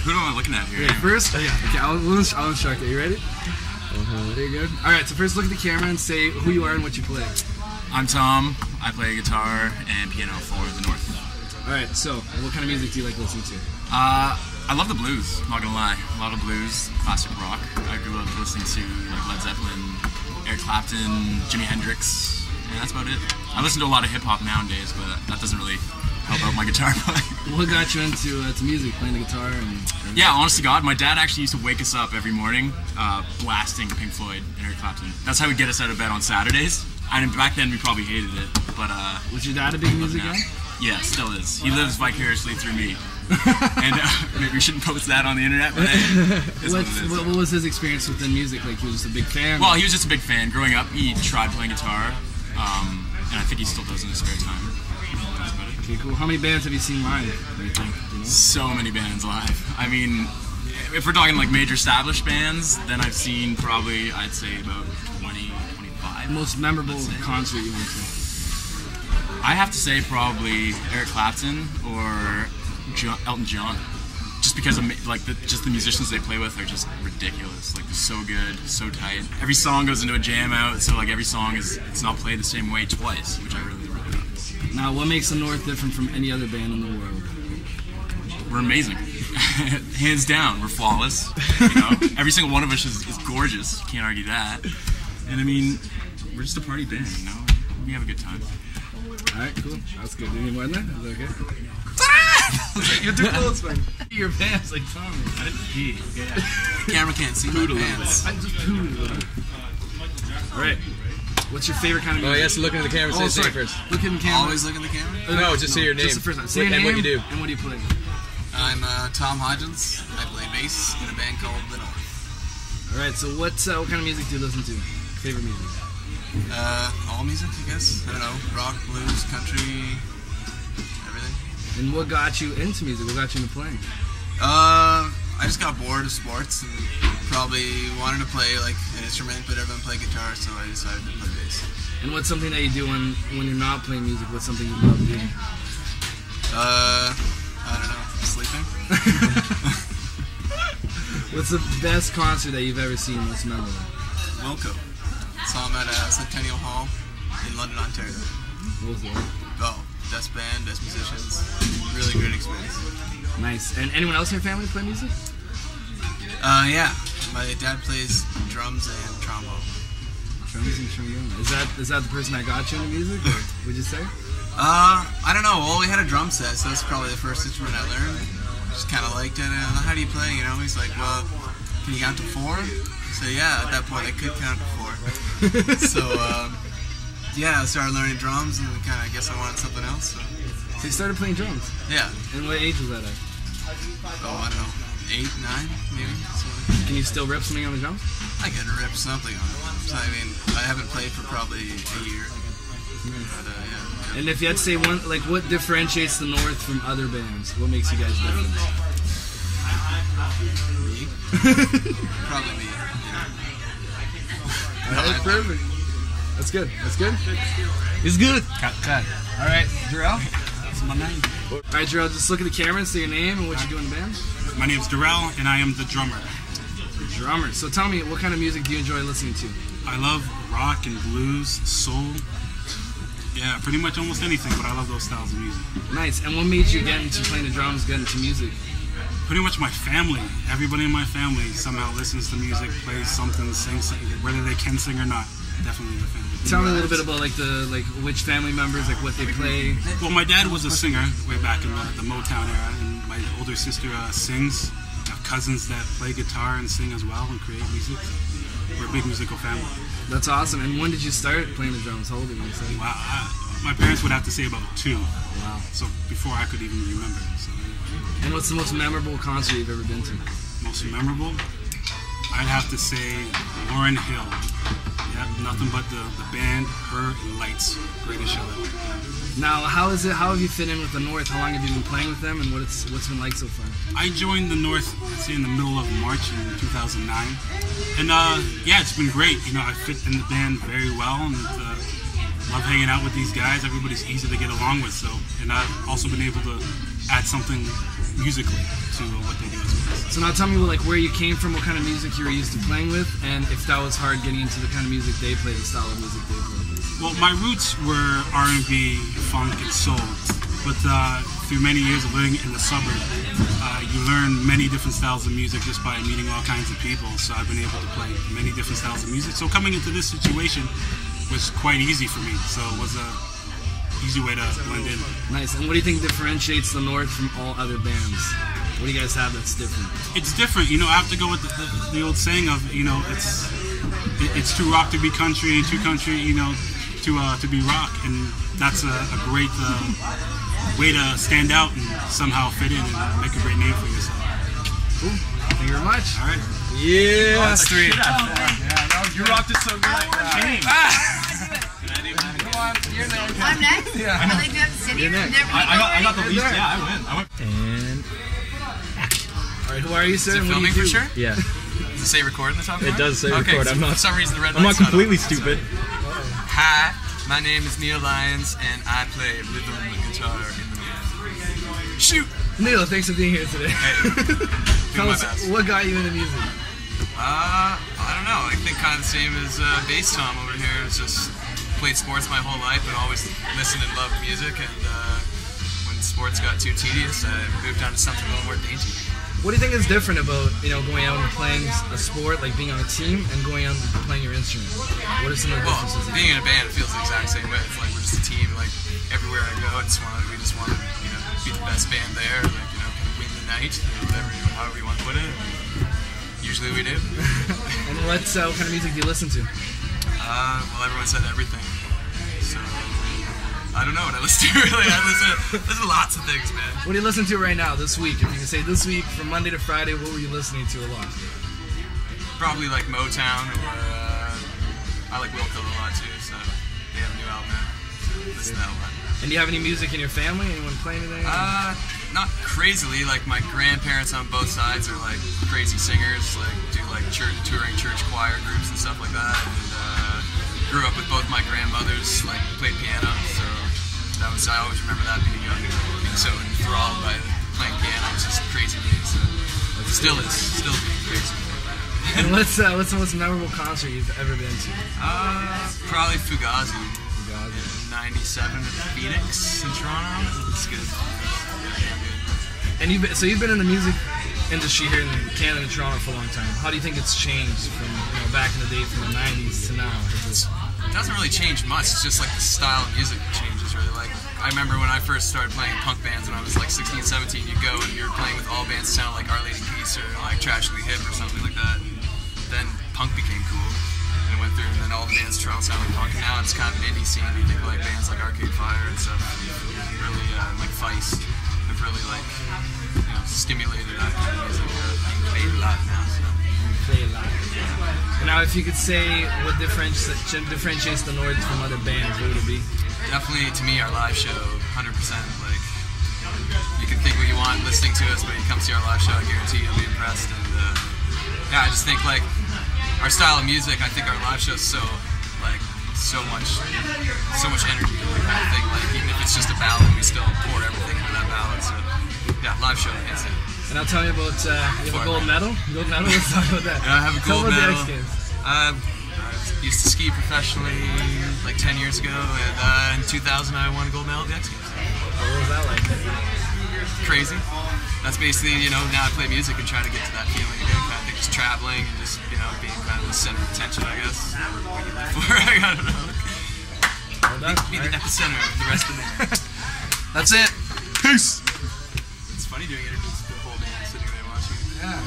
Who am I looking at here? Okay, first, okay, I'll instruct you. You ready? There you go. Alright, so first look at the camera and say who you are and what you play. I'm Tom. I play guitar and piano for the North. Alright, so what kind of music do you like listening to? I love the blues, I'm not gonna lie. A lot of blues, classic rock. I grew up listening to like Led Zeppelin, Eric Clapton, Jimi Hendrix, and that's about it. I listen to a lot of hip hop nowadays, but that doesn't really help out my guitar playing. What got you into to music, playing the guitar? Yeah, honest to God, my dad actually used to wake us up every morning blasting Pink Floyd and Eric Clapton. That's how he'd get us out of bed on Saturdays. And back then we probably hated it, but was your dad a big music guy? Yeah, still is. He lives vicariously through me. And maybe we shouldn't post that on the internet, but what was his experience within music? Like, he was just a big fan? Well, he was just a big fan. Growing up, he tried playing guitar, and I think he still does in his spare time. That's about it. Okay, cool. How many bands have you seen live, do you think? Do you know? So many bands live. I mean, if we're talking like major established bands, then I've seen probably, I'd say about 20, 25. Most memorable concert you went to? I have to say probably Eric Clapton or Elton John, just because of like the musicians they play with are just ridiculous. Like, they're so good, so tight. Every song goes into a jam out, so like every song it's not played the same way twice, which I really love. Now, what makes the North different from any other band in the world? We're amazing, hands down. We're flawless. You know, every single one of us is gorgeous. You can't argue that. And I mean, we're just a party band. You know, we have a good time. Alright, cool. That's good. Any more than that? Is that okay? You're too close, man. Your pants like Tommy. I didn't pee. Yeah. Camera can't see my pants. I just pooed a little bit. Alright. What's your favorite kind of music? Oh, yes, look into the camera and say it first. Look in the camera. Always look in the camera? No, just say your name. Just the first time. Say your name and what you do. and what do you play? I'm Tom Hodgins. I play bass in a band called The North. Alright, so what kind of music do you listen to? Favorite music? All music, I guess. I don't know. Rock, blues, country, everything. And what got you into music? What got you into playing? I just got bored of sports and probably wanted to play like an instrument, but everyone played guitar, so I decided to play bass. And what's something that you do when you're not playing music? What's something you love doing? I don't know. Sleeping. What's the best concert that you've ever seen? What's memorable? Wilco. Saw him at Centennial Hall in London, Ontario. What was it? Oh, best band, best musicians. Really great experience. Nice. And anyone else in your family play music? Yeah. My dad plays drums and trombone. Drums and trombone. Is that the person that got you into music? Or would you say? I don't know. Well, we had a drum set, so that's probably the first instrument I learned. Just kind of liked it. And how do you play? You know, he's like, well, can you count to 4? So yeah, at that point I could count to 4. So yeah, I started learning drums, and kind of guess I wanted something else. So you started playing drums? Yeah. And what age was that at? Oh, I don't know, 8, 9, maybe. Can you still rip something on the drums? I could rip something on the drums. I mean, I haven't played for probably a year. But, yeah. And if you had to say one, like, what differentiates the North from other bands? What makes you guys different? Me? Probably me. That's perfect. That's good. That's good? It's good. Cut. Alright, Darrell? That's my name. Alright, Darrell, just look at the camera and say your name and what you do in the band. My name's Darrell, and I am the drummer. The drummer. So tell me, what kind of music do you enjoy listening to? I love rock and blues, soul. Yeah, pretty much almost anything, but I love those styles of music. Nice. And what made you get into playing the drums, get into music? Pretty much my family. Everybody in my family somehow listens to music, plays something, sings, whether they can sing or not. Definitely the family. Tell me a little bit about which family members, like what they play. Well, my dad was a singer way back in the Motown era, and my older sister sings. I have cousins that play guitar and sing as well and create music. We're a big musical family. That's awesome. And when did you start playing the drums? How old were you? Wow, my parents would have to say about 2. Wow. So before I could even remember. So. And what's the most memorable concert you've ever been to? Most memorable? I'd have to say Lauryn Hill. Yeah, nothing but the band, her, and lights. Greatest show ever. Now, how have you fit in with the North? How long have you been playing with them, and what's been like so far? I joined the North, I'd say in the middle of March in 2009, and yeah, it's been great. You know, I fit in the band very well, and love hanging out with these guys. Everybody's easy to get along with. So, and I've also been able to add something musically to what they do as well. So now tell me like where you came from, what kind of music you were used to playing with, and if that was hard getting into the kind of music they play, the style of music they play. Well, my roots were R&B, funk, and soul. But through many years of living in the suburb, you learn many different styles of music just by meeting all kinds of people. So I've been able to play many different styles of music. So coming into this situation was quite easy for me. So it was a easy way to blend in. Nice. And what do you think differentiates the North from all other bands? What do you guys have that's different? It's different. You know, I have to go with the old saying of, you know, it's too rock to be country and too country, you know, to be rock. And that's a great way to stand out and somehow fit in and make a great name for yourself. Cool. Thank you very much. All right. Yeah. Oh, that's three. You rocked it so good. I'm next? Yeah. Are they doing city? You're next. I got the least. Yeah, I went. And All right, who are you, sir? Is it and what do filming you for do? sure? yeah, Does it say record in the top it corner? does say Okay, record. so I'm not. for some reason the red I'm not light's not completely on. stupid. Hi, my name is Neil Lyons, and I play rhythm guitar in the band. Shoot! Neil, thanks for being here today. Hey, Tell my us, best. what got you into music? I don't know. I think kind of the same as Bass Tom over here. It's just played sports my whole life, but always listened and loved music. And when sports got too tedious, I moved on to something a little more dainty. What do you think is different about, you know, going out and playing a sport, like being on a team, and going out and playing your instrument? What are some of the Well, differences? being in a band, it feels the exact same way. It's like we're just a team. Like everywhere I go, we just want to, you know, be the best band there. Like, you know, kind of win the night, however you want to put it. Usually we do. And what kind of music do you listen to? Well, everyone said everything. So I don't know what I listen to really. I listen to lots of things, man. What do you listen to right now, this week? If you can say this week, from Monday to Friday, what were you listening to a lot? Probably like Motown, or I like Wilco a lot too. So they have a new album out. Listen to that a lot. And do you have any music in your family? Anyone play anything? Not crazily. Like my grandparents on both sides are like crazy singers. Like do like touring church choir groups and stuff like that. And grew up with both my grandmothers. Like played piano. So I always remember that being young, being so enthralled by playing piano. It's just crazy music. So still being crazy. And what's the most memorable concert you've ever been to? Probably Fugazi. 97 at Phoenix in Toronto. It's good. And you've been in the music industry here in Canada and Toronto for a long time. How do you think it's changed from, you know, back in the day, from the 90s to now? It doesn't really change much. It's just like the style of music changes really. Like I remember when I first started playing punk bands when I was like 16, 17, you go and you're playing with all bands that sound like Our Lady Peace or like Tragically Hip or something like that. And then punk became cool. And it went through, and then all the bands in Toronto sound like punk. And now it's kind of an indie scene. You think like bands like Arcade Fire and stuff, really like Vice, have really like, you know, stimulated that kind of music. Being played a lot now. So. Play a lot. And now, if you could say what differentiates the North from other bands, what would it be? Definitely, to me, our live show, 100%. Like, you can think what you want listening to us, but you come see our live show, I guarantee you'll be impressed. And yeah, I just think like our style of music. I think our live show is so much energy, like, kind of thing. Like even if it's just a ballad, we still pour everything into that ballad. So yeah, live show, hands down. And I'll tell you about you have a gold medal. Gold medal. Let's talk about that. I have a gold medal. Tell me about the X Games. I used to ski professionally like 10 years ago, and in 2000 I won a gold medal at the X Games. What was that like? Crazy. That's basically, you know, now I play music and try to get to that feeling again, kind of just traveling and just, you know, being kind of the center of attention, I guess. What you live for, I don't know. Be the epicenter of the rest of the day. That's it. Peace. It's funny doing interviews with the whole band sitting there watching. Yeah.